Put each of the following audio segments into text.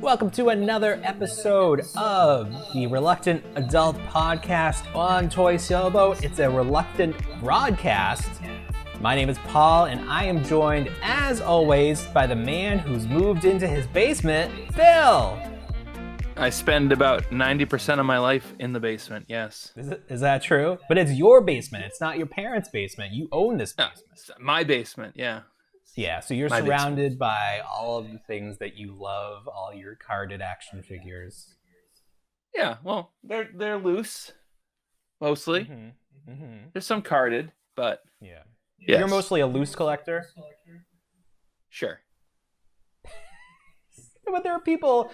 Welcome to another episode of the Reluctant Adult Podcast on Toy Sailboat. It's a reluctant broadcast. My name is Paul, and I am joined, as always, by the man who's moved into his basement, Bill. I spend about 90% of my life in the basement, yes. Is that true? But it's your basement. It's not your parents' basement. You own this basement. My basement, yeah. Yeah, so you're surrounded by all of the things that you love, all your carded action figures. Yeah, well, they're loose, mostly. There's some carded, but yeah. Yes. You're mostly a loose collector? Sure. But there are people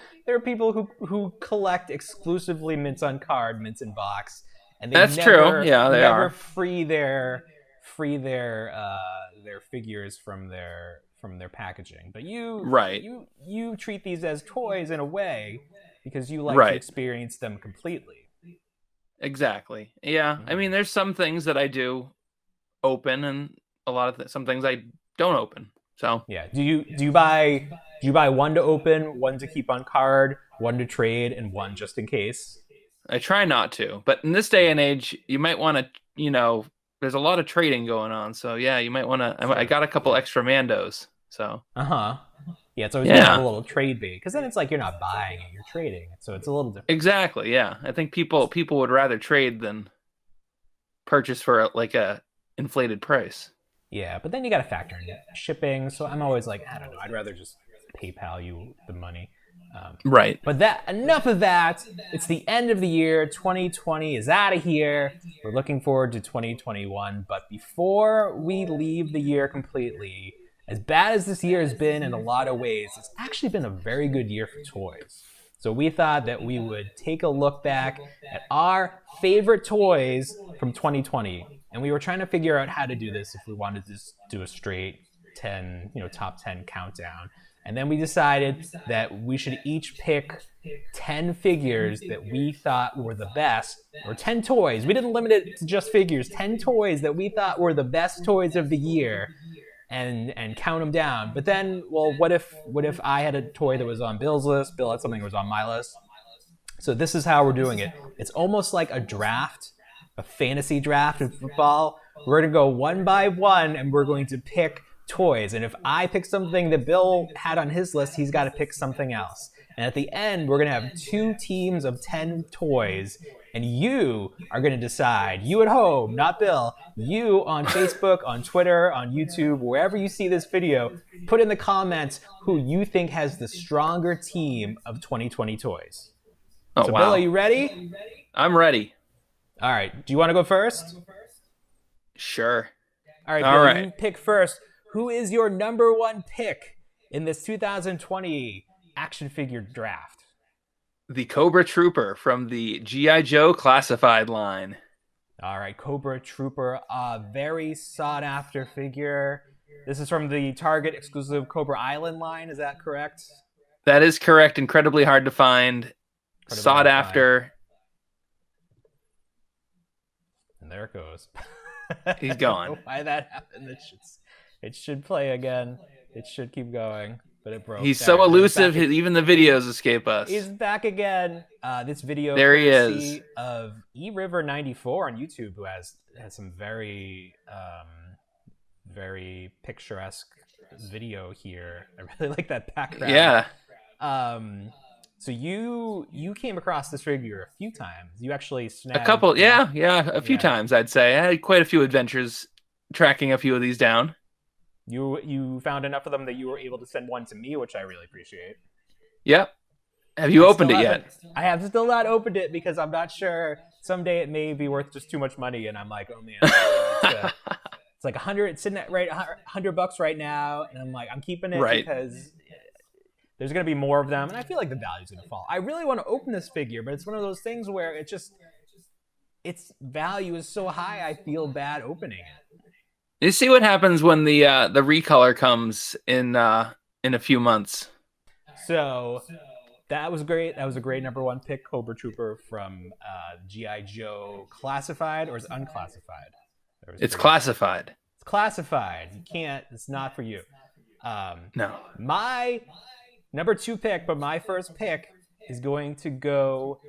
who collect exclusively mints on card, mints in box, and they That's never, true. Yeah, they never are. free their figures from their packaging. But you treat these as toys in a way because you like to experience them completely. Exactly. Yeah. I mean, there's some things that I do open, and some things I don't open. So yeah. Do you buy one to open, one to keep on card, one to trade, and one just in case? I try not to, but in this day and age, you might want to, there's a lot of trading going on. So yeah, you might want to. I got a couple extra Mandos. So yeah, it's always good to have a little trade bait, because then it's like you're not buying it, you're trading it. So it's a little different. Exactly. Yeah, I think people would rather trade than purchase for like a inflated price. Yeah, but then you got to factor in shipping. So I'm always like, I don't know, I'd rather just PayPal you the money. Right. But enough of that. It's the end of the year. 2020 is out of here. We're looking forward to 2021. But before we leave the year completely, as bad as this year has been in a lot of ways, it's actually been a very good year for toys. So we thought that we would take a look back at our favorite toys from 2020. And we were trying to figure out how to do this if we wanted to just do a straight 10, top 10 countdown. And then we decided that we should each pick 10 figures that we thought were the best, or 10 toys. We didn't limit it to just figures. 10 toys that we thought were the best toys of the year, and count them down. But then, well, what if I had a toy that was on Bill's list, Bill had something that was on my list? So this is how we're doing it. It's almost like a draft, a fantasy draft in football. We're going to go one by one, and we're going to pick toys. And if I pick something that Bill had on his list, he's got to pick something else. And at the end, we're going to have 2 teams of 10 toys. And you are going to decide, you at home, not Bill, you on Facebook, on Twitter, on YouTube, wherever you see this video, put in the comments who you think has the stronger team of 2020 toys. Oh, so wow. Bill, are you ready? I'm ready. All right. Do you want to go first? Sure. All right, Bill, you pick first. Who is your number one pick in this 2020 action figure draft? The Cobra Trooper from the G.I. Joe Classified line. All right, Cobra Trooper, a very sought-after figure. This is from the Target exclusive Cobra Island line, is that correct? That is correct. Incredibly hard to find. Sought after. And there it goes. He's gone. I don't know why that happened. It should play again. It should keep going, but it broke. He's so elusive, even the videos escape us. He's back again. This video there he is of eRiver94 on YouTube, who has some very very picturesque video here. I really like that background. Yeah. So you came across this figure a few times. You actually snagged a couple. A few times, I'd say. I had quite a few adventures tracking a few of these down. You found enough of them that you were able to send one to me, which I really appreciate. Yep. Have you opened it yet? I have still not opened it because I'm not sure. Someday it may be worth just too much money, and I'm like, oh man, it's like $100. It's sitting at $100 right now, and I'm like, I'm keeping it because there's gonna be more of them, and I feel like the value's gonna fall. I really want to open this figure, but it's one of those things where its value is so high, I feel bad opening it. You see what happens when the recolor comes in a few months. So that was great. That was a great number one pick, Cobra Trooper from G.I. Joe Classified, or is it Unclassified? It's classified. It's classified. You can't. It's not for you. No. My number 2 pick, but my first pick is going to go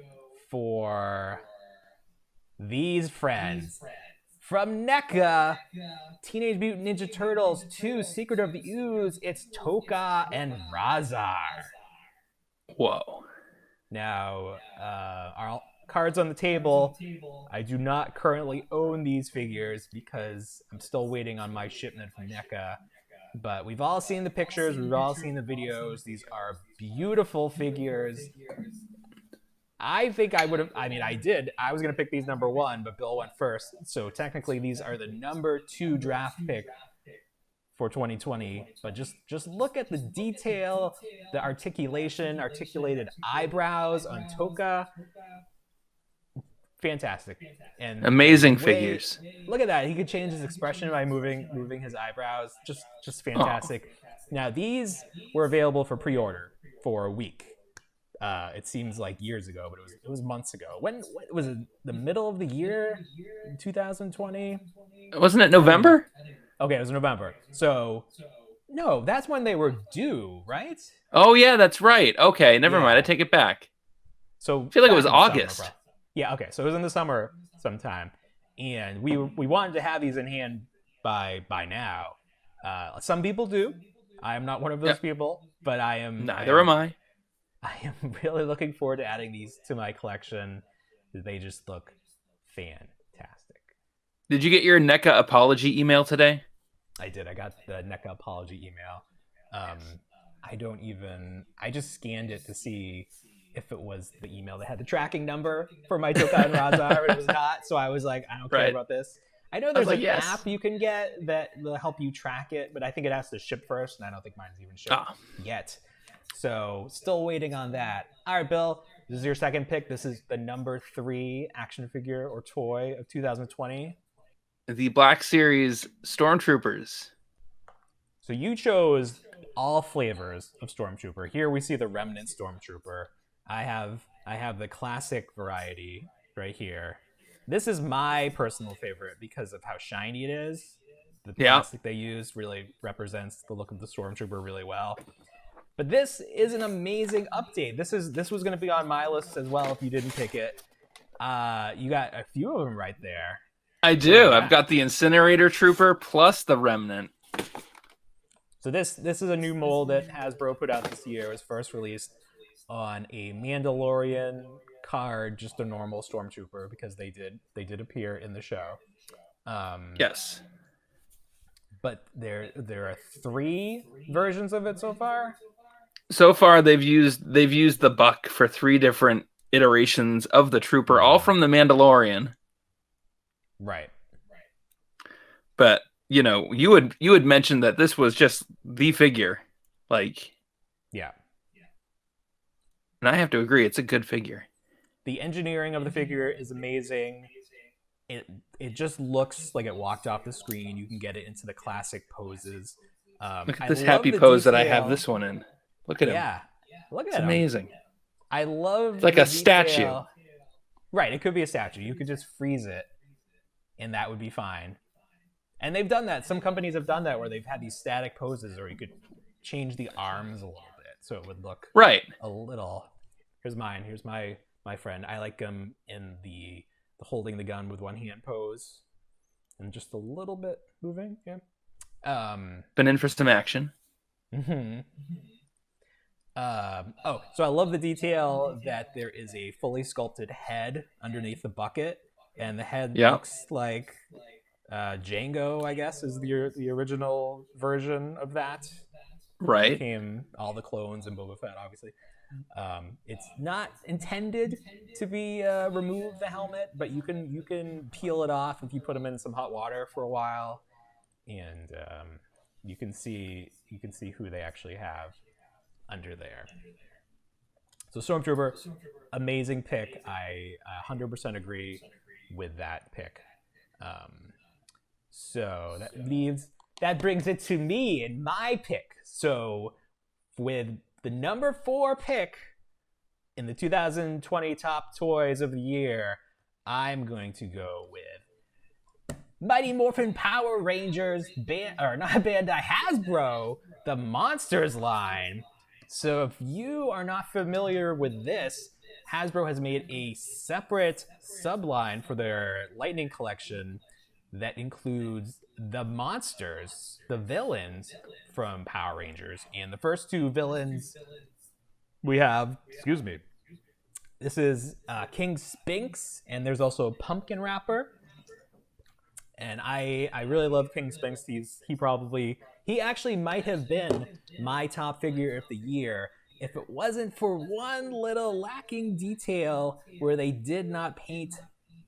for these friends. From NECA, Teenage Mutant Ninja Turtles 2, Secret of the Ooze, it's Tokka and Rahzar. Whoa. Now, our cards on the table. I do not currently own these figures because I'm still waiting on my shipment from NECA. But we've all seen the pictures, we've all seen the videos. These are beautiful figures. I think I would have, I did. I was going to pick these number 1, but Bill went first. So technically these are the number 2 draft pick for 2020. But just look at the detail, the articulated eyebrows on Tokka. Fantastic. And amazing figures. Look at that. He could change his expression by moving his eyebrows. Just fantastic. Now these were available for pre-order for a week. It seems like years ago, but it was months ago. When was it? The middle of the year, 2020? Wasn't it November? Okay, it was November. So no, that's when they were due, right? Oh yeah, that's right. Okay, never mind. I take it back. So I feel like it was back in August. summer, yeah. Okay, so it was in the summer sometime, and we wanted to have these in hand by now. Some people do. I am not one of those people, but I am. Neither am I. I am really looking forward to adding these to my collection. They just look fantastic. Did you get your NECA apology email today? I did. I got the NECA apology email. I just scanned it to see if it was the email that had the tracking number for my Tokka and Rahzar, but it was not. So I was like, I don't care about this. I know there's an app you can get that will help you track it, but I think it has to ship first, and I don't think mine's even shipped yet. So still waiting on that. All right, Bill, this is your second pick. This is the number 3 action figure or toy of 2020. The Black Series Stormtroopers. So you chose all flavors of Stormtrooper. Here we see the Remnant Stormtrooper. I have the classic variety right here. This is my personal favorite because of how shiny it is. The plastic they used really represents the look of the Stormtrooper really well. But this is an amazing update. This was going to be on my list as well if you didn't pick it. You got a few of them right there. I do. I've got the Incinerator Trooper plus the Remnant. So this is a new mold that Hasbro put out this year. It was first released on a Mandalorian card, just a normal Stormtrooper, because they did appear in the show. Yes. But there are 3 versions of it so far. So far, they've used the buck for 3 different iterations of the Trooper, all from the Mandalorian. Right. But you know, you had mentioned that this was just the figure, like. Yeah. And I have to agree, it's a good figure. The engineering of the figure is amazing. It just looks like it walked off the screen. You can get it into the classic poses. Look at this happy pose that I have this one in. Look at him. Yeah, look at him. It's amazing. I love. It's like a statue. Right, it could be a statue. You could just freeze it, and that would be fine. And they've done that. Some companies have done that where they've had these static poses, or you could change the arms a little bit so it would look a little. Here's mine. Here's my friend. I like him in the holding the gun with one hand pose, and just a little bit moving. Yeah. Been in for some action. Mm-hmm. So I love the detail that there is a fully sculpted head underneath the bucket, and the head looks like Django, I guess, is the original version of that. Right. Became all the clones and Boba Fett, obviously. It's not intended to be remove the helmet, but you can peel it off if you put them in some hot water for a while, and you can see who they actually have under there. So Stormtrooper, amazing pick. I 100% agree with that pick. So that brings it to me and my pick. So with the number 4 pick in the 2020 top toys of the year, I'm going to go with Mighty Morphin Power Rangers, Bandai Hasbro, the Monsters line. So if you are not familiar with this, Hasbro has made a separate subline for their Lightning collection that includes the monsters, the villains from Power Rangers. And the first two villains we have, excuse me, this is King Spinks, and there's also a Pumpkin Rapper. And I really love King Spinks. He actually might have been my top figure of the year if it wasn't for one little lacking detail where they did not paint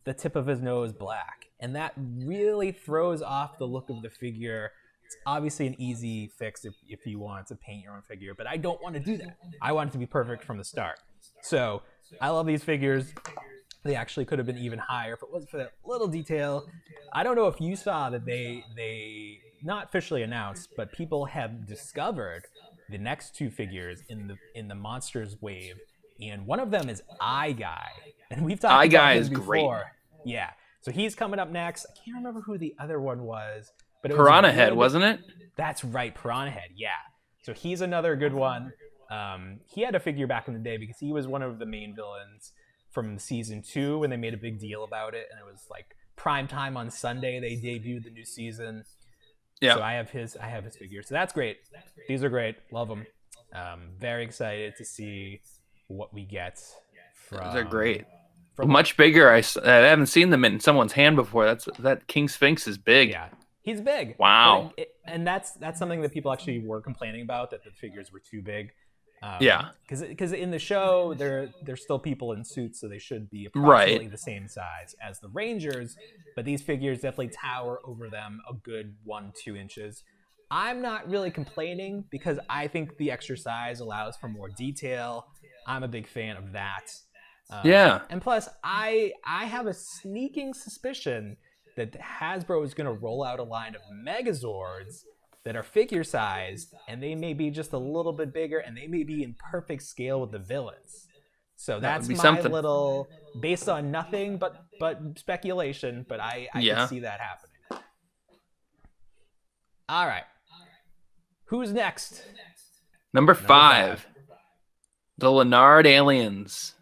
the tip of his nose black. And that really throws off the look of the figure. It's obviously an easy fix if you want to paint your own figure, but I don't want to do that. I want it to be perfect from the start. So I love these figures. They actually could have been even higher if it wasn't for that little detail. I don't know if you saw that they not officially announced, but people have discovered the next two figures in the Monsters wave, and one of them is Eye Guy, and we've talked about him before. Great. Yeah, so he's coming up next. I can't remember who the other one was, but it Piranha was Head, wasn't it? That's right, Piranha Head. Yeah, so he's another good one. He had a figure back in the day because he was one of the main villains from season 2 when they made a big deal about it, and it was like prime time on Sunday they debuted the new season. Yeah. So I have his figure. So that's great. These are great. Love them. Very excited to see what we get from. They're great. Much bigger. I haven't seen them in someone's hand before. That King Sphinx is big. Yeah, he's big. Wow. And that's something that people actually were complaining about, that the figures were too big. Yeah. Because in the show they're still people in suits, so they should be approximately the same size as the Rangers, but these figures definitely tower over them a good 1-2 inches. I'm not really complaining because I think the extra size allows for more detail. I'm a big fan of that. Yeah. And plus, I have a sneaking suspicion that Hasbro is going to roll out a line of Megazords that are figure sized, and they may be just a little bit bigger, and they may be in perfect scale with the villains. So that's my little, based on nothing but speculation, but I can see that happening. All right. Who's next? Number 5. The Leonard Aliens.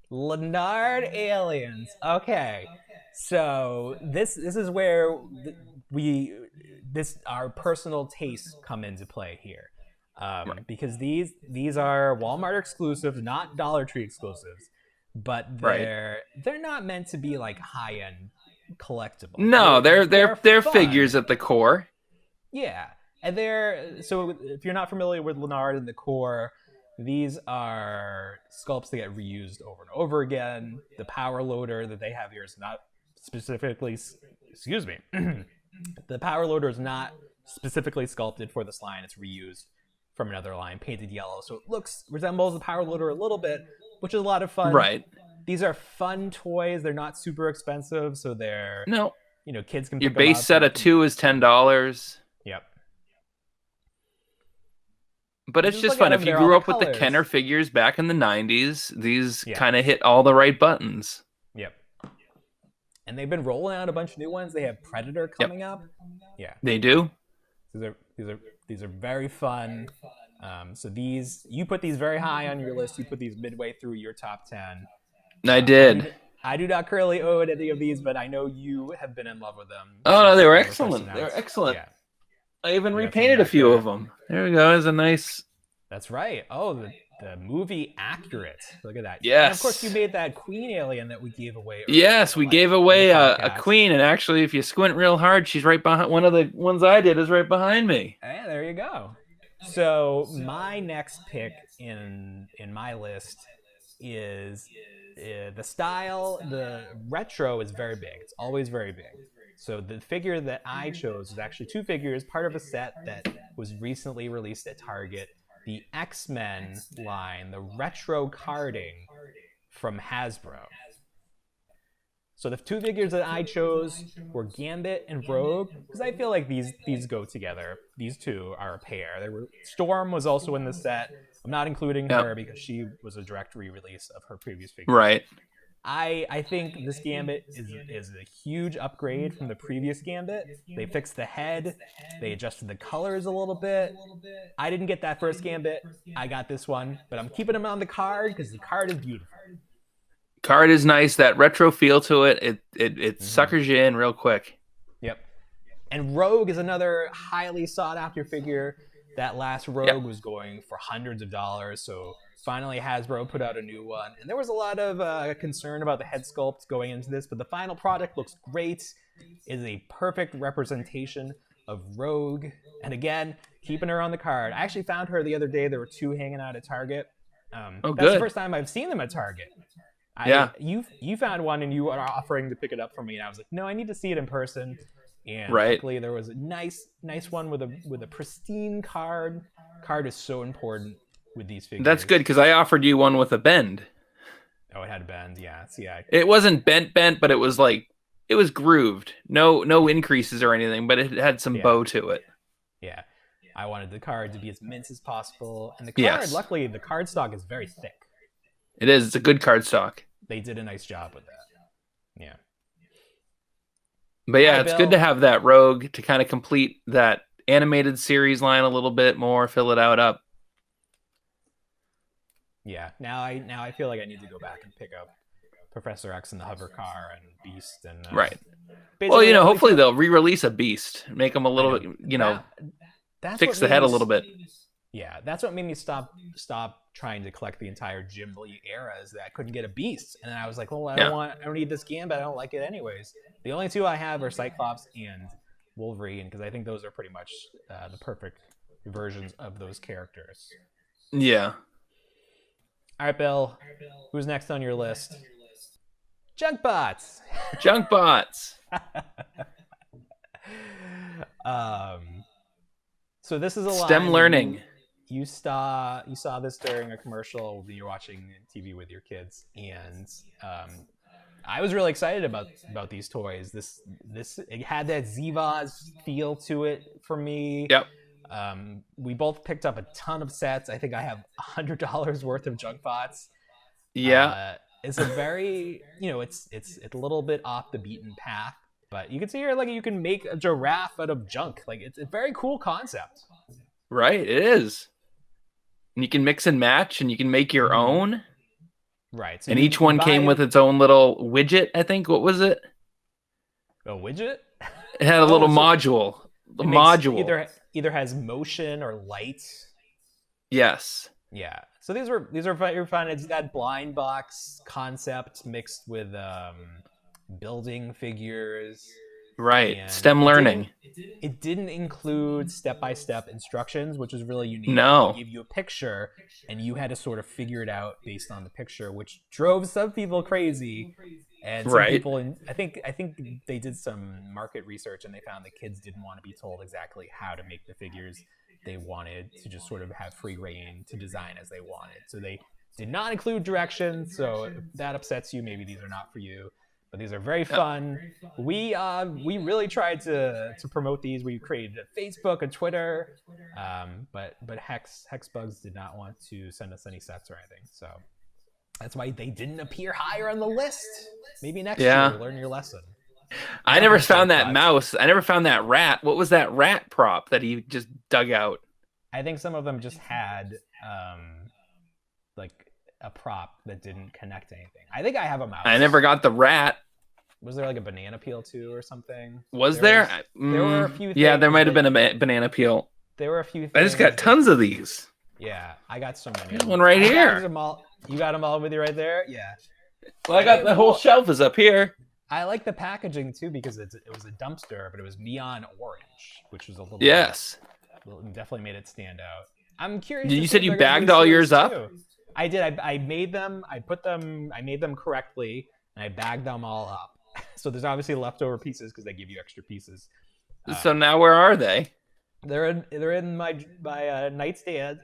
Leonard Aliens. Okay. So this is where our personal tastes come into play here, because these are Walmart exclusives, not Dollar Tree exclusives, but they're not meant to be like high end collectible. No, they're figures at the core. Yeah, and so if you're not familiar with Leonard and the core, these are sculpts that get reused over and over again. The power loader that they have here is not specifically, excuse me. The power loader is not specifically sculpted for this line. It's reused from another line, painted yellow. So it resembles the power loader a little bit, which is a lot of fun. Right. These are fun toys. They're not super expensive, so kids can pick Your them base up. set of 2 is $10. Yep. But it's just fun. If you grew up with the Kenner figures back in the 90s, these kind of hit all the right buttons. Yep. And they've been rolling out a bunch of new ones. They have Predator coming up. Yeah, they do. These are very fun. So you put these very high on your list. You put these midway through your top 10. I did. I do not currently own any of these, but I know you have been in love with them. Oh no, they were excellent. They were excellent. Yeah. I even repainted a few of them. There we go. It's a nice. That's right. Oh, the movie Accurate. Look at that. Yes. And of course, you made that Queen alien that we gave away. Yes, we gave away a Queen, and actually, if you squint real hard, she's right behind. One of the ones I did is right behind me. Hey, there you go. So my next pick in my list is the style. The retro is very big. It's always very big. So the figure that I chose is actually 2 figures, part of a set that was recently released at Target. The X-Men line, the retro carding from Hasbro. So the 2 figures that I chose were Gambit and Rogue, because I feel like these go together. These 2 are a pair. Storm was also in the set. I'm not including her because she was a direct re-release of her previous figure. Right. I think this Gambit is a huge upgrade from the previous Gambit. They fixed the head, they adjusted the colors a little bit. I didn't get that first Gambit. I got this one, but I'm keeping him on the card because the card is beautiful. Card is nice. That retro feel to it. It suckers you in real quick. Yep. And Rogue is another highly sought after figure. That last Rogue was going for hundreds of dollars, so finally Hasbro put out a new one. And there was a lot of concern about the head sculpt going into this, but the final product looks great. It is a perfect representation of Rogue. And again, keeping her on the card. I actually found her the other day. There were 2 hanging out at Target. That's good. the first time I've seen them at Target. You found one and you were offering to pick it up for me, and I was like, no, I need to see it in person. And luckily there was a nice one with a pristine card. Card is so important with these figures. That's good because I offered you one with a bend. Oh, it had a bend. Yeah. See, it wasn't bent, but it was like it was grooved. No increases or anything, but it had some bow to it. Yeah. I wanted the card to be as mint as possible, and the card. Luckily, the card stock is very thick. It is. It's a good card stock. They did a nice job with that. Yeah. But yeah, it's good to have that Rogue to kind of complete that animated series line a little bit more, fill it up. Yeah. Now I feel like I need to go back and pick up Professor X and the hover car and Beast and right. Well, hopefully they'll re-release a Beast, make them a little bit, fix the head a little bit. Yeah, that's what made me stop trying to collect the entire Jim Lee era, is that I couldn't get a Beast, and then I was like, well, I don't need this Gambit, I don't like it anyways. The only 2 I have are Cyclops and Wolverine, because I think those are pretty much the perfect versions of those characters. Yeah. All right, Bill. Who's next on your list? Junkbots. Junkbots. So this is a STEM learning. You saw this during a commercial when you're watching TV with your kids, and I was really excited about these toys. This it had that Zevaz feel to it for me. Yep. We both picked up a ton of sets. I think I have $100 worth of Junkbots. Yeah. It's a very, it's a little bit off the beaten path, but you can see here, like, you can make a giraffe out of junk. Like, it's a very cool concept. Right, it is. And you can mix and match, and you can make your own. Right. So and each one came with its own little widget, I think. What was it? A widget? It had a little module. The module. Either has motion or light. Yes. Yeah. So these are very fun. It's that blind box concept mixed with building figures. Right. STEM learning. It didn't include step-by-step instructions, which was really unique. No. They gave you a picture, and you had to sort of figure it out based on the picture, which drove some people crazy. And some people, I think they did some market research, and they found that kids didn't want to be told exactly how to make the figures. They wanted to just sort of have free reign to design as they wanted. So they did not include directions. So if that upsets you, maybe these are not for you. But these are very fun. We really tried to promote these. We created a Facebook and Twitter, but Hexbugs did not want to send us any sets or anything. So that's why they didn't appear higher on the list. Maybe next year, learn your lesson. I never found that mouse. I never found that rat. What was that rat prop that he just dug out? I think some of them just had like a prop that didn't connect to anything. I think I have a mouse. I never got the rat. Was there like a banana peel too or something? There were a few things. Yeah, there might have been a banana peel. There were a few things. I just got tons of these. Yeah, I got so many. There's one right here. You got them all with you right there? Yeah. Well, I got the whole shelf is up here. I like the packaging too because it was a dumpster, but it was neon orange, which was a little definitely made it stand out. I'm curious. You said you bagged all yours up? I did. I made them. I made them correctly, and I bagged them all up. So there's obviously leftover pieces because they give you extra pieces. So now where are they? They're in my nightstand.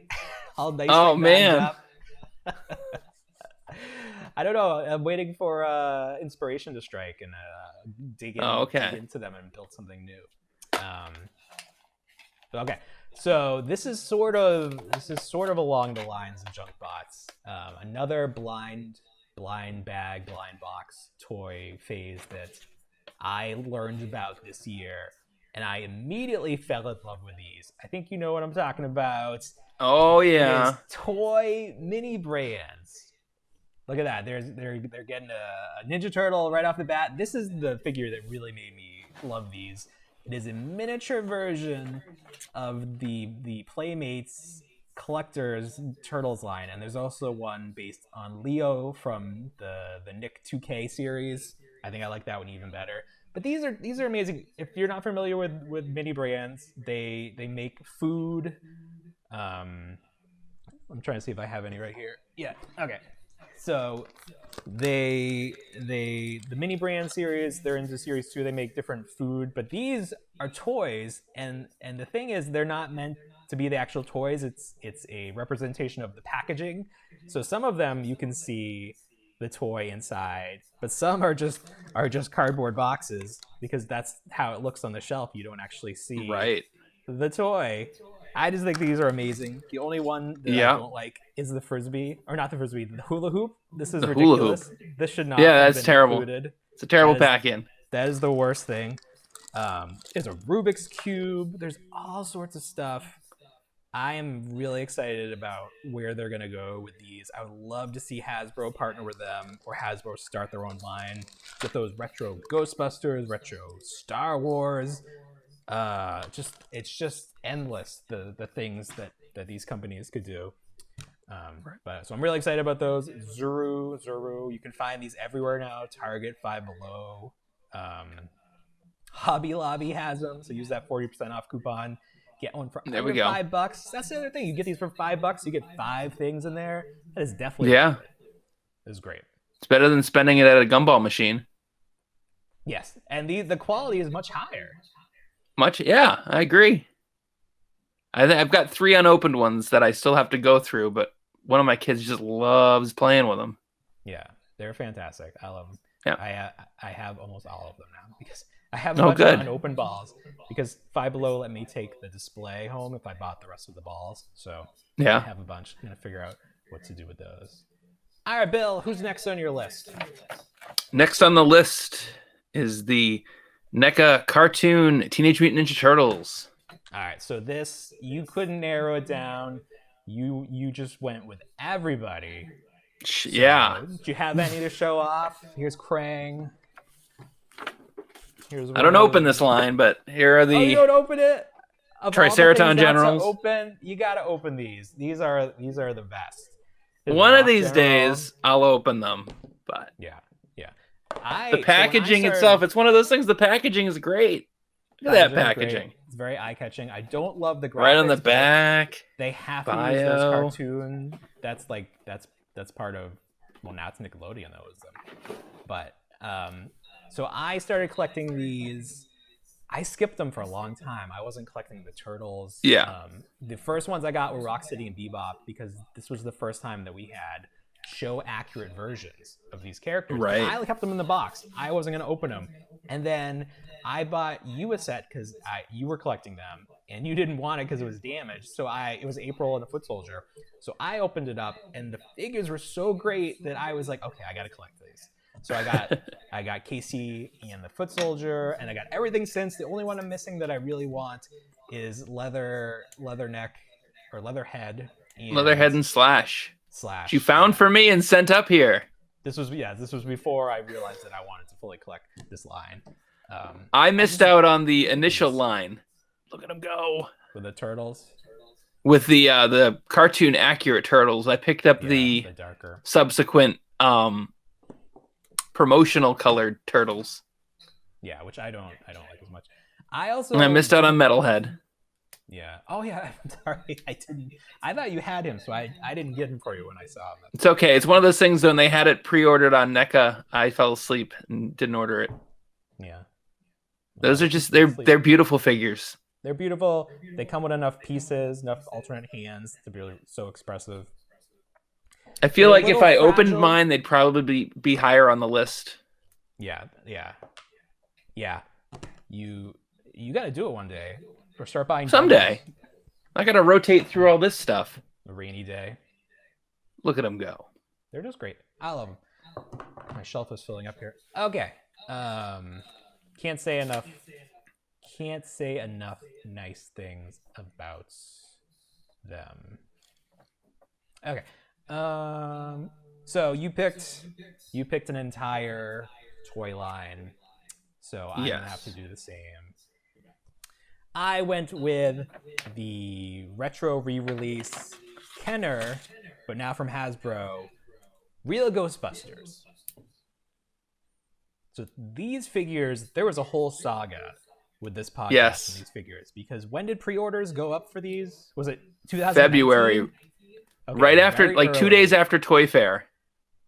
All nice. Oh man. I don't know. I'm waiting for inspiration to strike and dig into them and build something new. Okay, so this is sort of along the lines of Junkbots. Another blind blind bag, blind box toy phase that I learned about this year, and I immediately fell in love with these. I think you know what I'm talking about. Oh It is yeah. toy mini brands. Look at that. They're getting a Ninja Turtle right off the bat. This is the figure that really made me love these. It is a miniature version of the Playmates collectors Turtles line, and there's also one based on Leo from the Nick 2K series. I think I like that one even better. But these are amazing. If you're not familiar with mini brands, they make food. I'm trying to see if I have any right here. Yeah. Okay. So the mini brand series, they're into series 2. They make different food, but these are toys, and the thing is, they're not meant to be the actual toys. It's a representation of the packaging. So some of them you can see the toy inside, but some are just cardboard boxes because that's how it looks on the shelf. You don't actually see Right. the toy. I just think these are amazing. The only one that Yeah. I don't like is the frisbee, or not the frisbee, the hula hoop. This is The hula ridiculous. This should not. Yeah, have that's been terrible. included. It's a terrible That is- pack-in. That is the worst thing. There's a Rubik's cube. There's all sorts of stuff. I am really excited about where they're gonna go with these. I would love to see Hasbro partner with them, or Hasbro start their own line with those retro Ghostbusters, retro Star Wars. It's just endless the things that these companies could do. But so I'm really excited about those. Zuru. You can find these everywhere now. Target, Five Below. Hobby Lobby has them, so use that 40% off coupon. Get one for There under we go. $5. That's the other thing. You get these for $5. You get 5 things in there. That is definitely Yeah. worth it. It is great. It's better than spending it at a gumball machine. Yes, and the quality is much higher. Yeah, I agree. I've got 3 unopened ones that I still have to go through, but one of my kids just loves playing with them. Yeah, they're fantastic. I love them. Yeah. I have almost all of them now because I have Oh, a bunch good. of unopened balls because Five Below let me take the display home if I bought the rest of the balls. So I Yeah. have a bunch. I'm gonna figure out what to do with those. All right, Bill, who's next on your list? Next on the list is the NECA cartoon Teenage Mutant Ninja Turtles. All right, so this you couldn't narrow it down. You just went with everybody. Yeah. So, do you have any to show off? Here's Krang. Here's I don't open this line, but here are Oh, you the don't open it? Of all the Triceratops things not to Generals. Open, you gotta open these. These are the best. Here's one of Rock these General. days I'll open them. But Yeah. the packaging itself, it's one of those things. The packaging is great. Look at that packaging. It's very eye-catching. I don't love the graphics. Right on the but back. They have to use Bio. those cartoon. That's part of. Well, now it's Nickelodeon that was them. But so I started collecting these. I skipped them for a long time. I wasn't collecting the Turtles. Yeah. The first ones I got were Rocksteady and Bebop because this was the first time that we had show accurate versions of these characters. Right. I kept them in the box. I wasn't going to open them. And then I bought you a set because you were collecting them and you didn't want it because it was damaged. So it was April and the Foot Soldier. So I opened it up and the figures were so great that I was like, okay, I got to collect these. So I got Casey and the Foot Soldier, and I got everything since. The only one I'm missing that I really want is Leatherneck or Leatherhead. Leatherhead and Slash. Slash. You found for me and sent up here. This was before I realized that I wanted to fully collect this line. I missed out on the initial line. Look at them go. With the Turtles. With the cartoon accurate Turtles, I picked up the darker. subsequent promotional colored Turtles. Yeah, which I don't like as much. I missed out on Metalhead. Yeah. Oh yeah. I'm sorry. I didn't. I thought you had him, so I didn't get him for you when I saw him. It's okay. It's one of those things when they had it pre-ordered on NECA, I fell asleep and didn't order it. Yeah. Those are just they're beautiful figures. They're beautiful. They come with enough pieces, enough alternate hands to be really so expressive. I feel They're a like if little I opened fragile. mine, they'd probably be higher on the list. Yeah. You got to do it one day, or start buying Someday. I gotta rotate through all this stuff. a rainy day. Look at them go. They're just great. I love them. my shelf is filling up here. Okay. Can't say enough. Can't say enough nice things about them. Okay. So you picked an entire toy line. So I'm gonna have to do the same. I went with the retro re-release Kenner, but now from Hasbro, Real Ghostbusters. So these figures, there was a whole saga with this podcast and these figures, because when did pre-orders go up for these? Was it 2019? February, okay, right after, like early. 2 days after Toy Fair.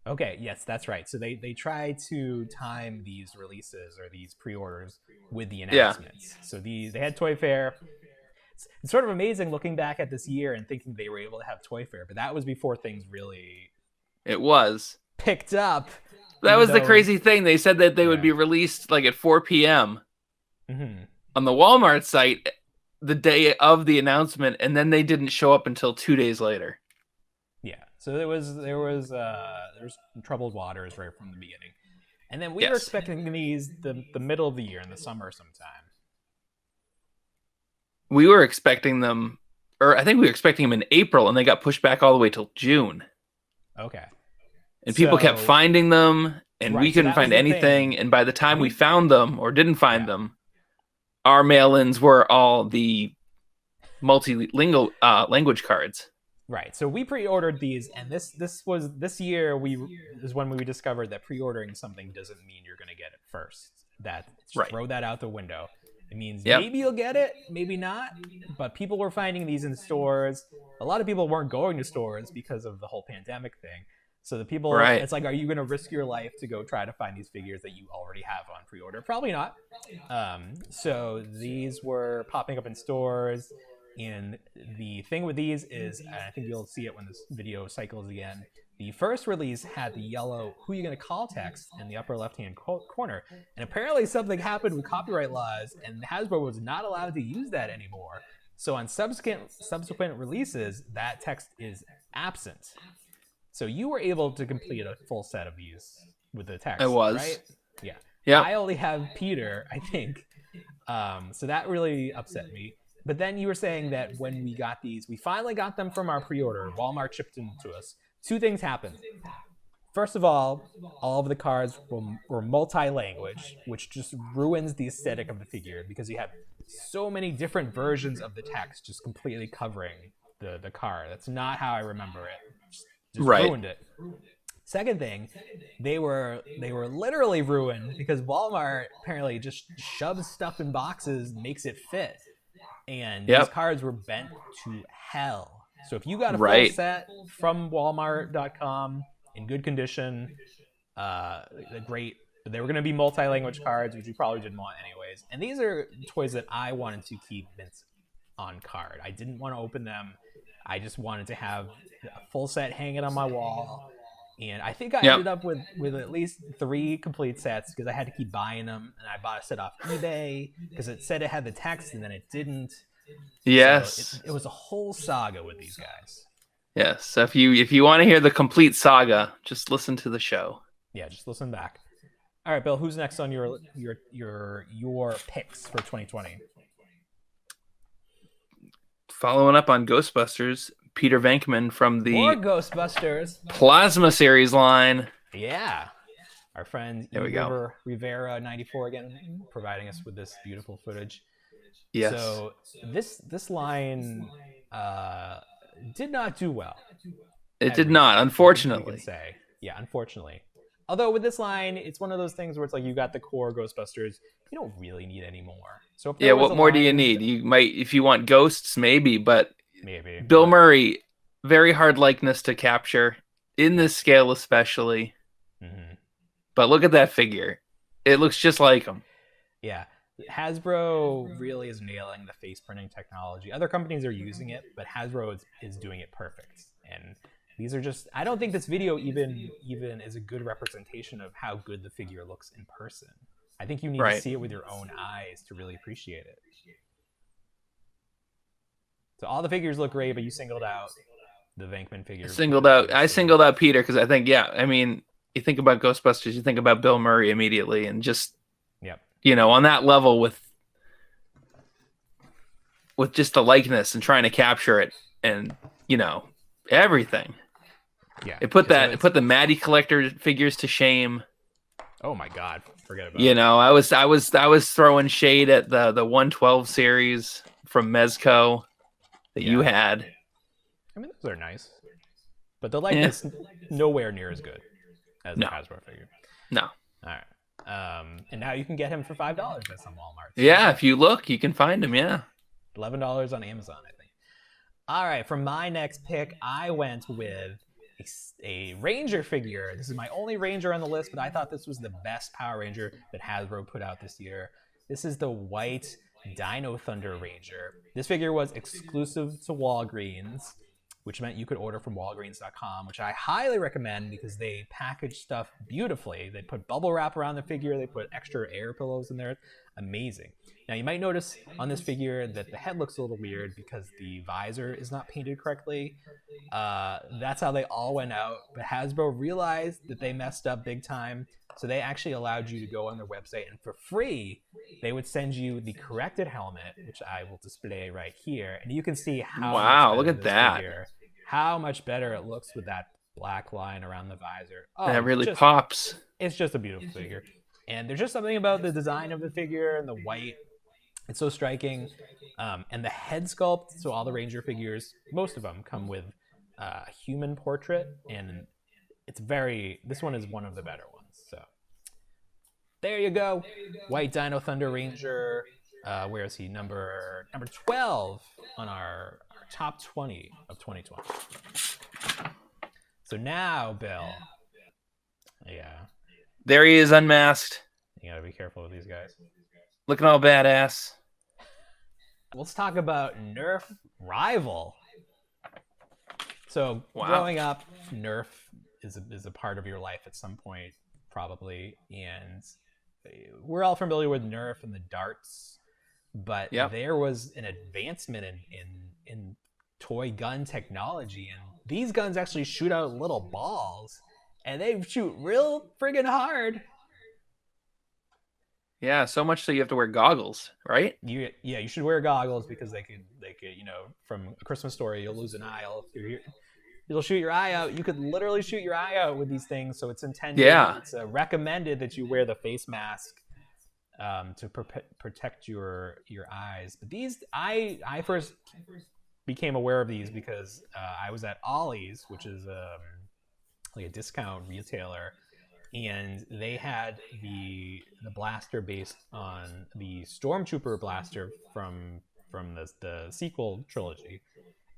Okay, yes, that's right. So they try to time these releases or these pre-orders with the announcements. So they had Toy Fair. It's sort of amazing looking back at this year and thinking they were able to have Toy Fair, but that was before things really It was. picked up. That was the crazy thing. They said that they would be released like at 4 p.m. on the Walmart site the day of the announcement, and then they didn't show up until 2 days later. Yeah, so there was troubled waters right from the beginning, and then we were expecting these the middle of the year in the summer sometime. We were expecting them, or I think we were expecting them in April, and they got pushed back all the way till June. Okay. And people kept finding them, and we couldn't find anything. thing. And by the time we found them or didn't find them, our mail-ins were all the multilingual language cards. Right. So we pre-ordered these, and this year is when we discovered that pre-ordering something doesn't mean you're going to get it first. Throw that out the window. It means maybe you'll get it, maybe not. But people were finding these in stores. A lot of people weren't going to stores because of the whole pandemic thing. So the people, it's like, are you going to risk your life to go try to find these figures that you already have on pre-order? Probably not. So these were popping up in stores. And the thing with these is, and I think you'll see it when this video cycles again, the first release had the yellow "Who You Gonna Call" text in the upper left-hand corner. And apparently something happened with copyright laws, and Hasbro was not allowed to use that anymore. So on subsequent releases, that text is absent. So you were able to complete a full set of these with the text. I was. Right? Yeah. Yeah. I only have Peter, I think. So that really upset me. But then you were saying that when we got these, we finally got them from our pre-order. Walmart shipped them to us. Two things happened. First of all of the cards were multi-language, which just ruins the aesthetic of the figure because you have so many different versions of the text just completely covering the card. That's not how I remember it. Just ruined it. Second thing, they were literally ruined because Walmart apparently just shoves stuff in boxes and makes it fit. And these cards were bent to hell. So if you got a full set from Walmart.com in good condition, great. They were going to be multi-language cards, which you probably didn't want anyways. And these are toys that I wanted to keep on card. I didn't want to open them. I just wanted to have a full set hanging on my wall. And I think I ended up with at least 3 complete sets because I had to keep buying them. And I bought a set off eBay because it said it had the text and then it didn't. Yes. So it was a whole saga with these guys. Yes. So if you want to hear the complete saga, just listen to the show. Yeah, just listen back. All right, Bill, who's next on your picks for 2020? Following up on Ghostbusters, Peter Venkman from the More Ghostbusters Plasma series line. Yeah. Our friend Rivera 94 again, providing us with this beautiful footage. Yes. So this line did not do well. It did not, unfortunately. We can say. Yeah, unfortunately. Although with this line, it's one of those things where it's like you got the core Ghostbusters. You don't really need any more. So if what more do you need? You might, if you want ghosts, maybe, but maybe. Bill Murray, very hard likeness to capture in this scale, especially. Mm-hmm. But look at that figure; it looks just like him. Yeah, Hasbro really is nailing the face printing technology. Other companies are using it, but Hasbro is doing it perfect. And these are just, I don't think this video even is a good representation of how good the figure looks in person. I think you need to see it with your own eyes to really appreciate it. So all the figures look great, but you singled out the Venkman figure. I singled out Peter because I think, I mean, you think about Ghostbusters, you think about Bill Murray immediately, and just Yep. on that level with just the likeness and trying to capture it, and everything. Yeah. It put the Matty Collector figures to shame. Oh my God, forget about it. I was throwing shade at the 112 series from Mezco that you had. I mean, those are nice, but the likeness nowhere near as good as the Hasbro figure. No. All right. And now you can get him for $5 at some Walmart. Yeah, if you look, you can find him. Yeah. $11 on Amazon, I think. All right, for my next pick, I went with a Ranger figure. This is my only Ranger on the list, but I thought this was the best Power Ranger that Hasbro put out this year. This is the white Dino Thunder Ranger. This figure was exclusive to Walgreens, which meant you could order from Walgreens.com, which I highly recommend because they package stuff beautifully. They put bubble wrap around the figure. They put extra air pillows in there. Amazing. Now, you might notice on this figure that the head looks a little weird because the visor is not painted correctly. That's how they all went out. But Hasbro realized that they messed up big time, so they actually allowed you to go on their website, and for free, they would send you the corrected helmet, which I will display right here. And you can see how look at that. How much better it looks with that black line around the visor. Oh, that really pops. It's just a beautiful figure. And there's just something about the design of the figure and the white. It's so striking. And the head sculpt, so all the Ranger figures, most of them come with a human portrait. And this one is one of the better ones. So there you go. White Dino Thunder Ranger. Where is he? Number 12 on our top 20 of 2020. So now, Bill. Yeah. There he is, unmasked. You gotta be careful with these guys. Looking all badass. Let's talk about Nerf Rival. So growing up, Nerf is a part of your life at some point, probably. And we're all familiar with Nerf and the darts. But there was an advancement in toy gun technology, and these guns actually shoot out little balls, and they shoot real friggin' hard. Yeah, so much so you have to wear goggles, right? You should wear goggles because they could from A Christmas Story, you'll lose an eye. You'll shoot your eye out. You could literally shoot your eye out with these things, so it's intended. Yeah. It's recommended that you wear the face mask to protect your eyes. But these, I first became aware of these because I was at Ollie's, which is like a discount retailer, and they had the blaster based on the Stormtrooper blaster from the sequel trilogy.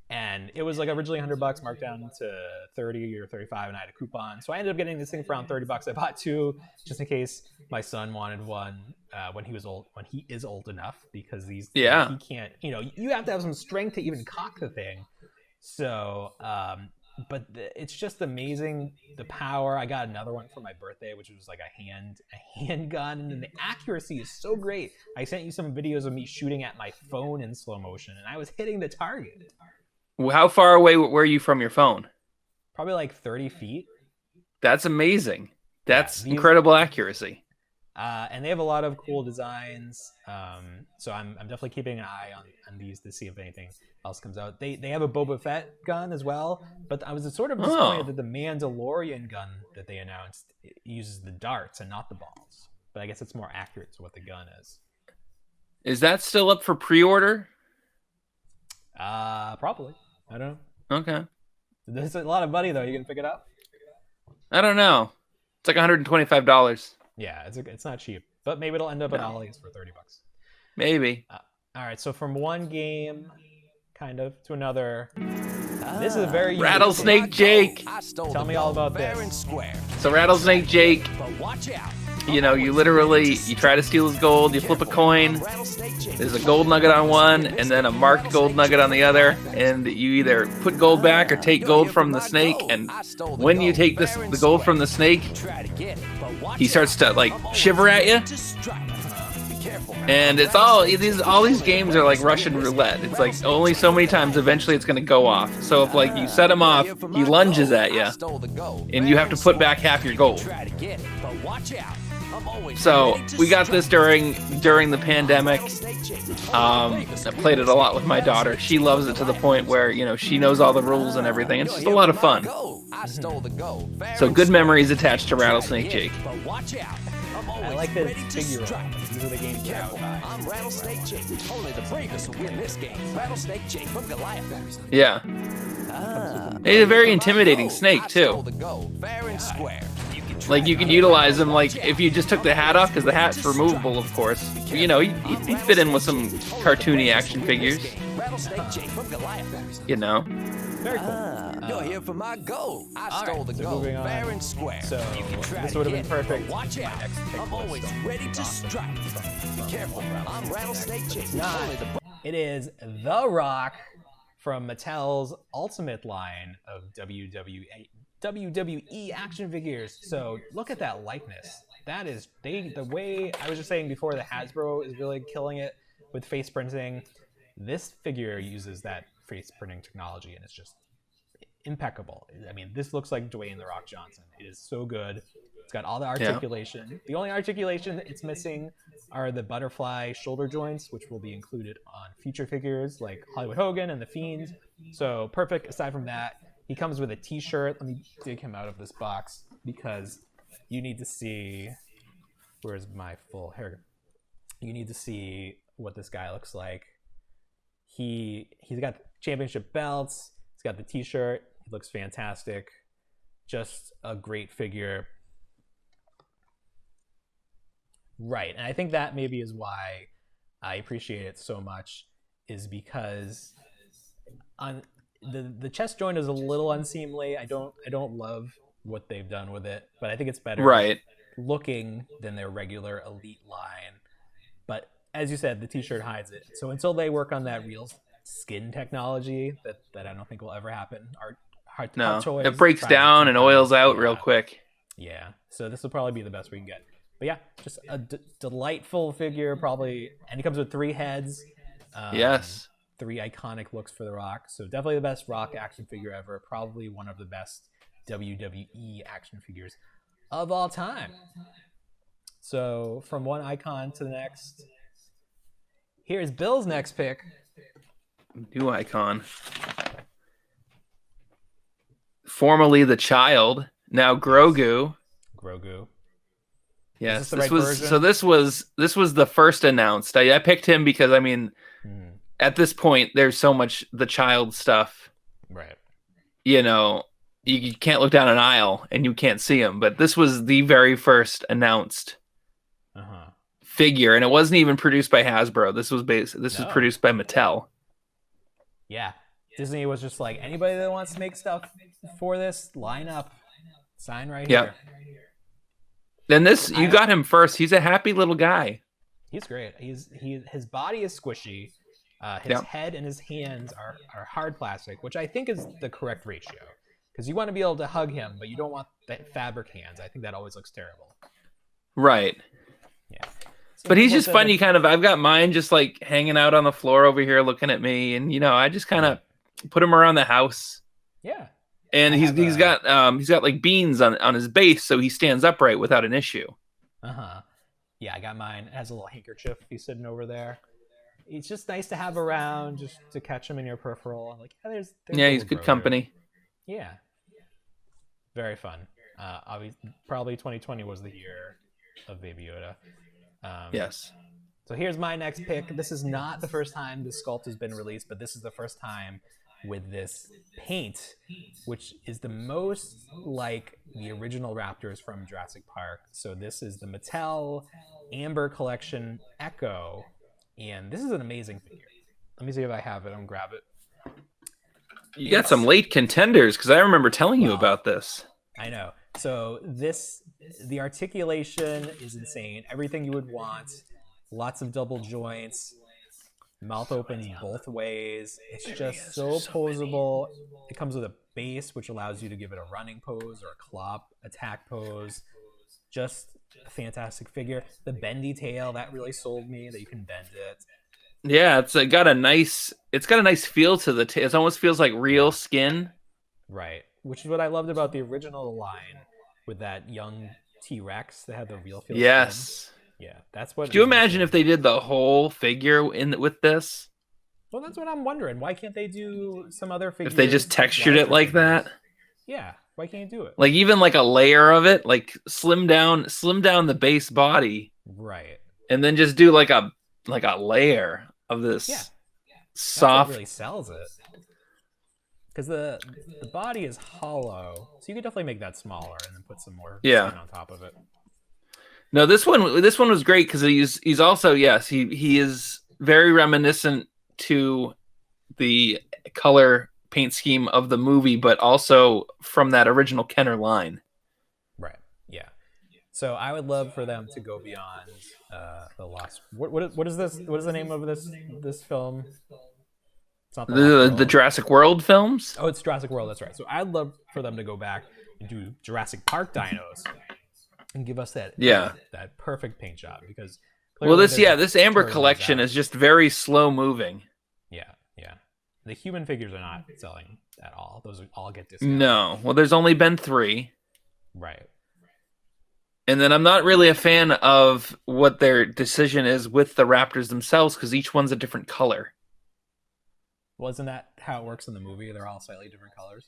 And it was like originally $100, marked down to 30 or 35, and I had a coupon. So I ended up getting this thing for around $30. I bought two just in case my son wanted one when he is old enough, because he can't, you have to have some strength to even cock the thing. So, but it's just amazing, the power. I got another one for my birthday, which was like a handgun, and the accuracy is so great. I sent you some videos of me shooting at my phone in slow motion, and I was hitting the target. How far away were you from your phone? Probably like 30 feet. That's amazing. That's incredible accuracy. And they have a lot of cool designs. So I'm definitely keeping an eye on these to see if anything else comes out. They have a Boba Fett gun as well, but I was sort of disappointed that the Mandalorian gun that they announced uses the darts and not the balls. But I guess it's more accurate to what the gun is. Is that still up for pre-order? Probably. I don't know. Okay. There's a lot of money though. You can pick it up? I don't know. It's like $125. Yeah, it's not cheap, but maybe it'll end up at Ollie's for $30. Maybe. All right, so from one game, kind of, to another. This is a very Rattlesnake Jake. Tell me all about this. So Rattlesnake Jake, you try to steal his gold, you flip a coin, there's a gold nugget on one and then a marked gold nugget on the other, and you either put gold back or take gold from the snake, and when you take the gold from the snake, he starts to shiver at you, And it's all these games are like Russian roulette. It's like only so many times eventually it's gonna go off. So if like you set him off, he lunges at you, and you have to put back half your gold. So we got this during the pandemic. I played it a lot with my daughter. She loves it to the point where, you know, she knows all the rules and everything. It's just a lot of fun. So good memories attached to Rattlesnake Jake. I like this figure rock. These are the games that I'm Rattlesnake Jake. Only the bravest will win this game. Rattlesnake Jake from Goliath. Yeah. He's a very intimidating snake too. Fair and square. Like you could utilize him like if you just took the hat off, because the hat's removable, of course. You know, he'd fit in with some cartoony action figures. You know. very cool. You're here for my gold. I stole the gold fair and square. So this would have been perfect. Watch out. I'm always ready to strike. Be careful. I'm Rattlesnake Jake. It is The Rock from Mattel's Ultimate line of WWE action figures. So look at that likeness. That is the way I was just saying before, the Hasbro is really killing it with face printing. This figure uses that face printing technology and it's just impeccable. I mean, this looks like Dwayne The Rock Johnson. It is so good. It's got all the articulation. Yeah. The only articulation it's missing are the butterfly shoulder joints, which will be included on future figures like Hollywood Hogan and The Fiend. So perfect. Aside from that, he comes with a t-shirt. Let me dig him out of this box because you need to see, where's my full hair? You need to see what this guy looks like. He's got championship belts. He's got the t-shirt. He looks fantastic. Just a great figure. Right, and I think that maybe is why I appreciate it so much, is because on the chest joint is a little unseemly. I don't love what they've done with it, but I think it's better looking than their regular Elite line. But as you said, the t-shirt hides it. So until they work on that real skin technology that I don't think will ever happen, Hot Toys, it breaks down and oils out real quick. Yeah, so this will probably be the best we can get. But yeah, just a delightful figure, probably, and he comes with 3 heads. Yes. 3 iconic looks for The Rock. So definitely the best Rock action figure ever. Probably one of the best WWE action figures of all time. So from one icon to the next, here's Bill's next pick. New icon. Formerly the Child, now Grogu. Grogu. Yes, this was the first announced. I picked him because I mean, at this point, there's so much the Child stuff. Right. You know, you can't look down an aisle and you can't see him. But this was the very first announced figure, and it wasn't even produced by Hasbro. This was was produced by Mattel. Yeah, Disney was just like, anybody that wants to make stuff for this, line up, sign right here. And this, you got him first. He's a happy little guy. He's great. His body is squishy. His head and his hands are hard plastic, which I think is the correct ratio. Because you want to be able to hug him, but you don't want that fabric hands. I think that always looks terrible. Right. Yeah. So but he's just funny, kind of. I've got mine just like hanging out on the floor over here looking at me. And, you know, I just kind of put him around the house. Yeah. And he's got like beans on his base, so he stands upright without an issue. Yeah, I got mine. It has a little handkerchief. He's sitting over there. It's just nice to have around, just to catch him in your peripheral. I'm like, there's he's good company. Yeah, very fun. Obviously, probably 2020 was the year of Baby Yoda. Yes. So here's my next pick. This is not the first time this sculpt has been released, but this is the first time with this paint, which is the most like the original Raptors from Jurassic Park. So this is the Mattel Amber Collection Echo, and this is an amazing figure. Let me see if I have it. I'm gonna grab it. You got some late contenders, because I remember telling you about this. I know. So the articulation is insane. Everything you would want. Lots of double joints. Mouth opens both ways. It's just so posable. It comes with a base, which allows you to give it a running pose or a claw attack pose. Just a fantastic figure. The bendy tail, that really sold me, that you can bend it. Yeah, it's got a nice feel to the tail. It almost feels like real skin. Right. Which is what I loved about the original line with that young T-Rex that had the real feel. Yes. Skin. Yeah, that's what. Could you imagine if they did the whole figure with this? Well, that's what I'm wondering. Why can't they do some other figure? If they just textured it like that? Yeah. Why can't you do it? Like even like a layer of it, like slim down the base body. Right. And then just do like a layer of this soft. That's what really sells it. Because the body is hollow, so you could definitely make that smaller and then put some more skin on top of it. No, this one was great because he's also he is very reminiscent to the color paint scheme of the movie, but also from that original Kenner line. Right. Yeah. So I would love for them to go beyond the Lost. What is this? What is the name of this film? It's not the Jurassic World films. Oh, it's Jurassic World. That's right. So I'd love for them to go back and do Jurassic Park dinos and give us that perfect paint job, because this Amber collection is just very slow moving. Yeah. The human figures are not selling at all. Those all get discounted. No. Well, there's only been 3. Right. And then I'm not really a fan of what their decision is with the Raptors themselves, because each one's a different color. Wasn't that how it works in the movie? They're all slightly different colors.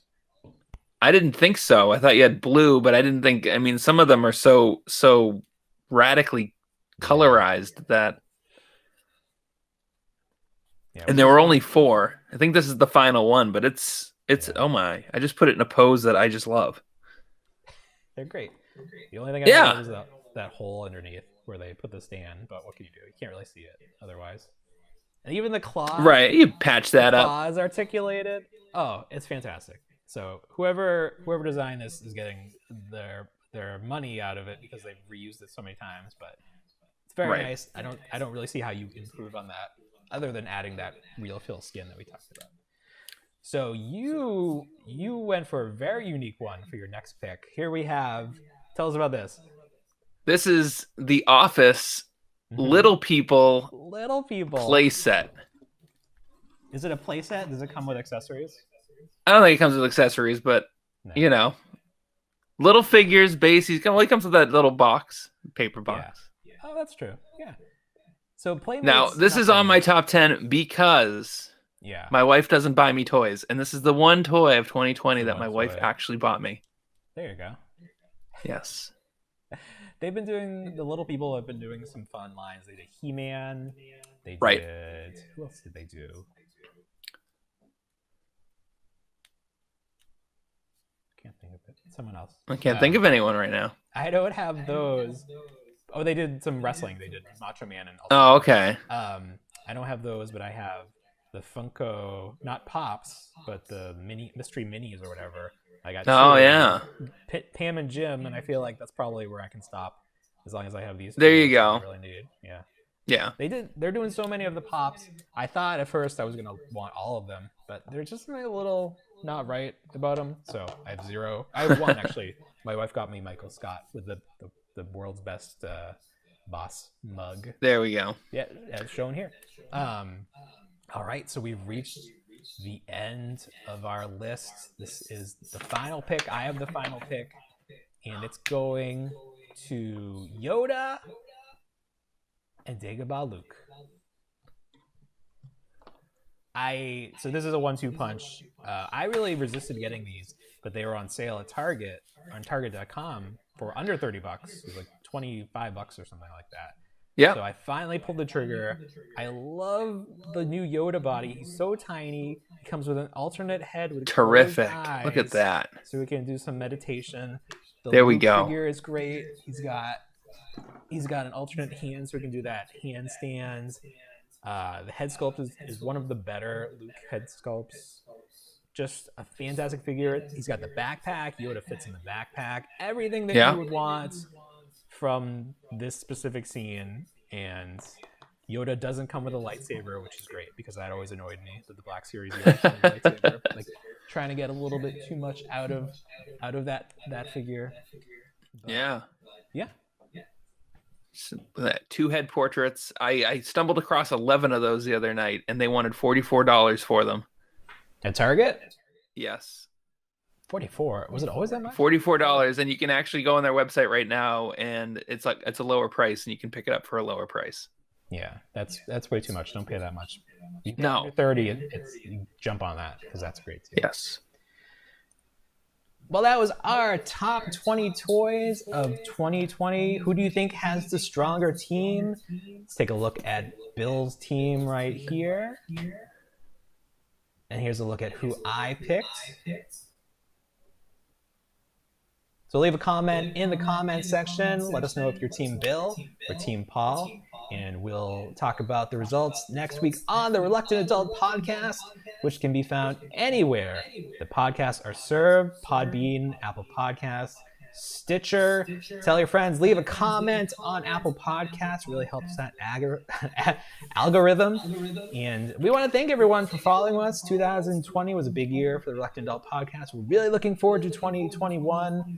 I didn't think so. I thought you had blue, but I didn't think. I mean, some of them are so radically colorized that. Yeah, and there were only 4. I think this is the final one, but it's oh my! I just put it in a pose that I just love. They're great. The only thing I love is that hole underneath where they put the stand. But what can you do? You can't really see it otherwise. And even the claws. Right, you patch that up. Claws articulated. Oh, it's fantastic. So whoever designed this is getting their money out of it because they've reused it so many times. But it's very nice. I don't really see how you improve on that other than adding that real feel skin that we talked about. So you went for a very unique one for your next pick. Here we have. Tell us about this. This is the Office Little People play set. Is it a play set? Does it come with accessories? I don't think it comes with accessories, but little figures, base. He comes with that little paper box. Yeah. Oh, that's true. Yeah. So Playmates. Now this is on my top 10 because my wife doesn't buy me toys, and this is the one toy of 2020 that my wife actually bought me. There you go. Yes. The Little People have been doing some fun lines. They did He-Man. They did. Who else did they do? Can't think of it. Someone else. I can't think of anyone right now. I don't have those. Oh, they did some wrestling. They did Macho Man and. Oh, okay. I don't have those, but I have the Funko, not Pops, but the mystery minis or whatever. I got. Oh yeah. Pam and Jim, and I feel like that's probably where I can stop, as long as I have these. There you go. I really need. Yeah. Yeah. They're doing so many of the Pops. I thought at first I was gonna want all of them, but they're just a little not right about them. So I have 0. I have 1 actually. My wife got me Michael Scott with the world's best boss mug. There we go. Yeah, as shown here. All right, so we've reached the end of our list. This is the final pick. I have the final pick, and it's going to Yoda and Dagobah Luke. So this is a 1-2 punch. I really resisted getting these, but they were on sale at Target on Target.com for under $30. It was like $25 or something like that. Yeah. So I finally pulled the trigger. I love the new Yoda body. He's so tiny. He comes with an alternate head with terrific. Eyes, look at that. So we can do some meditation. There we go. The figure is great. He's got an alternate hand, so we can do that handstands. The head sculpt is one of the better Luke head sculpts. Just a fantastic figure. He's got the backpack. Yoda fits in the backpack. Everything that you would want from this specific scene. And Yoda doesn't come with a lightsaber, which is great because that always annoyed me with the Black Series lightsaber. Like trying to get a little bit too much out of that figure. But, yeah. 2 head portraits. I stumbled across 11 of those the other night, and they wanted $44 for them. At Target? Yes. 44. Was it always that much? $44, and you can actually go on their website right now, and it's a lower price, and you can pick it up for a lower price. Yeah, that's way too much. Don't pay that much. You pay No. under 30, you jump on that because that's great too. Yes. Well, that was our top 20 toys of 2020. Who do you think has the stronger team? Let's take a look at Bill's team right here. And here's a look at who I picked. So leave a comment in the comment section. Let us know if you're Team Bill or Team Paul. And we'll talk about the results next week on the Reluctant Adult Podcast, which can be found anywhere the podcasts are served. Podbean, Apple Podcasts, Stitcher. Tell your friends. Leave a comment on Apple Podcasts. Really helps that algorithm. And we want to thank everyone for following us. 2020 was a big year for the Reluctant Adult Podcast. We're really looking forward to 2021.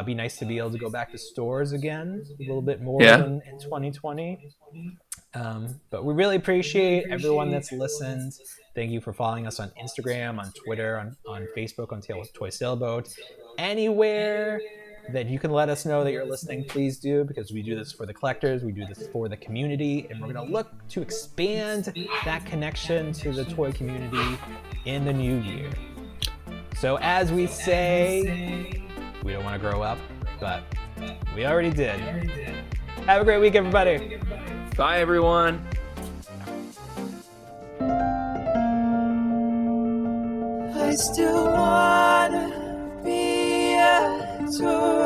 Be nice to be able to go back to stores again a little bit more than in 2020. But we really appreciate everyone that's listened. Thank you for following us on Instagram, on Twitter, on Facebook, on Toy Sailboat. Anywhere that you can let us know that you're listening, please do, because we do this for the collectors, we do this for the community, and we're going to look to expand that connection to the toy community in the new year. So as we say, we don't want to grow up, but we already did. Have a great week, everybody. Bye, everyone. I still wanna be a toy.